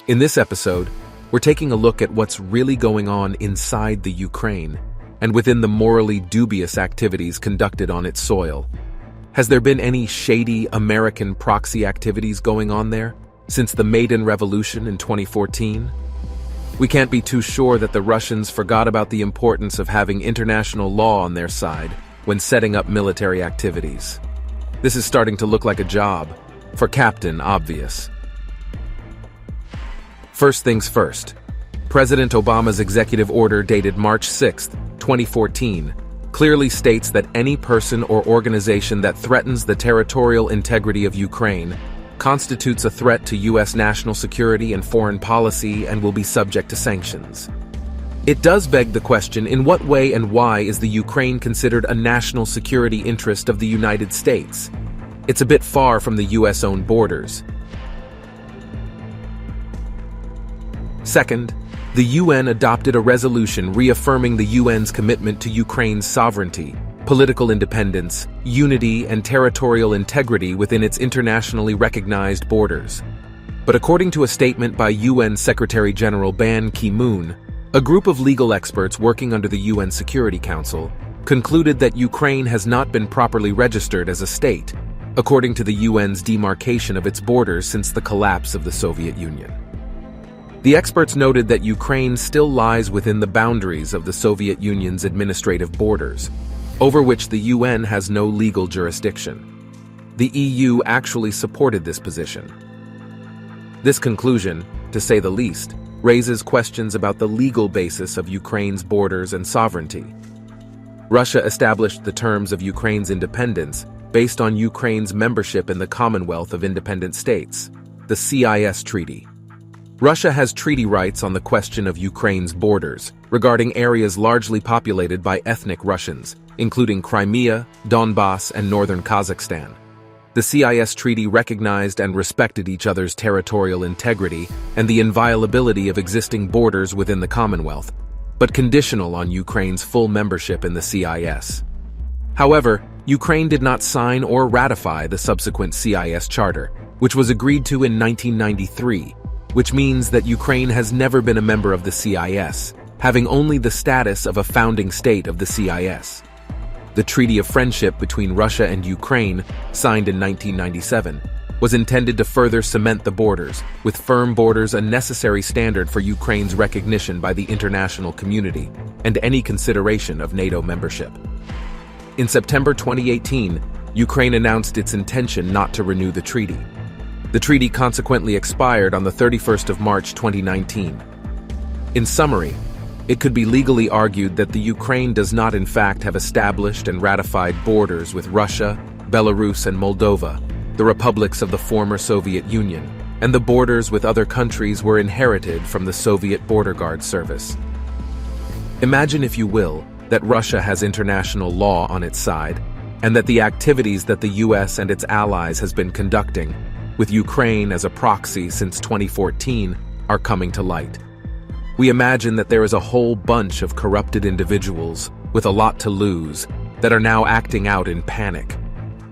In this episode, we're taking a look at what's really going on inside the Ukraine and within the morally dubious activities conducted on its soil. Has there been any shady American proxy activities going on there since the Maidan Revolution in 2014? We can't be too sure that the Russians forgot about the importance of having international law on their side when setting up military activities. This is starting to look like a job for Captain Obvious. First things first, President Obama's executive order dated March 6, 2014, clearly states that any person or organization that threatens the territorial integrity of Ukraine constitutes a threat to U.S. national security and foreign policy and will be subject to sanctions. It does beg the question, in what way and why is the Ukraine considered a national security interest of the United States? It's a bit far from the U.S.-owned borders. Second, the UN adopted a resolution reaffirming the UN's commitment to Ukraine's sovereignty, political independence, unity, and territorial integrity within its internationally recognized borders. But according to a statement by UN Secretary-General Ban Ki-moon, a group of legal experts working under the UN Security Council concluded that Ukraine has not been properly registered as a state, according to the UN's demarcation of its borders since the collapse of the Soviet Union. The experts noted that Ukraine still lies within the boundaries of the Soviet Union's administrative borders, over which the UN has no legal jurisdiction. The EU actually supported this position. This conclusion, to say the least, raises questions about the legal basis of Ukraine's borders and sovereignty. Russia established the terms of Ukraine's independence based on Ukraine's membership in the Commonwealth of Independent States, the CIS Treaty. Russia has treaty rights on the question of Ukraine's borders, regarding areas largely populated by ethnic Russians, including Crimea, Donbass, and northern Kazakhstan. The CIS treaty recognized and respected each other's territorial integrity and the inviolability of existing borders within the Commonwealth, but conditional on Ukraine's full membership in the CIS. However, Ukraine did not sign or ratify the subsequent CIS charter, which was agreed to in 1993, which means that Ukraine has never been a member of the CIS, having only the status of a founding state of the CIS. The Treaty of Friendship between Russia and Ukraine, signed in 1997, was intended to further cement the borders, with firm borders a necessary standard for Ukraine's recognition by the international community and any consideration of NATO membership. In September 2018, Ukraine announced its intention not to renew the treaty. The treaty consequently expired on the 31st of March 2019. In summary, it could be legally argued that the Ukraine does not in fact have established and ratified borders with Russia, Belarus, and Moldova, the republics of the former Soviet Union, and the borders with other countries were inherited from the Soviet Border Guard Service. Imagine, if you will, that Russia has international law on its side, and that the activities that the US and its allies has been conducting, with Ukraine as a proxy since 2014, are coming to light. We imagine that there is a whole bunch of corrupted individuals with a lot to lose that are now acting out in panic,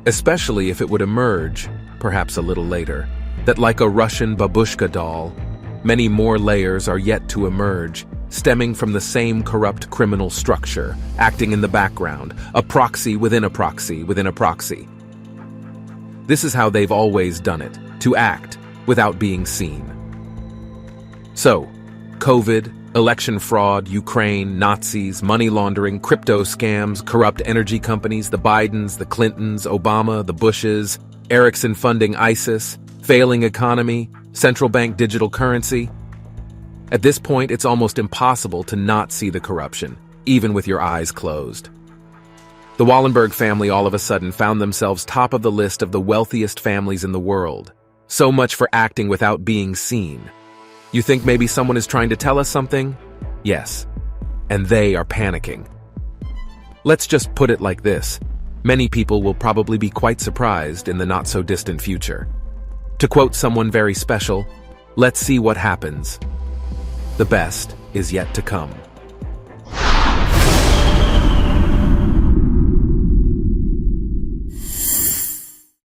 especially if it would emerge, perhaps a little later, that like a Russian babushka doll, many more layers are yet to emerge, stemming from the same corrupt criminal structure, acting in the background, a proxy within a proxy within a proxy. This is how they've always done it, to act without being seen. So, COVID, election fraud, Ukraine, Nazis, money laundering, crypto scams, corrupt energy companies, the Bidens, the Clintons, Obama, the Bushes, Ericsson funding ISIS, failing economy, central bank digital currency. At this point, it's almost impossible to not see the corruption, even with your eyes closed. The Wallenberg family all of a sudden found themselves top of the list of the wealthiest families in the world. So much for acting without being seen. You think maybe someone is trying to tell us something? Yes. And they are panicking. Let's just put it like this. Many people will probably be quite surprised in the not-so-distant future. To quote someone very special, let's see what happens. The best is yet to come.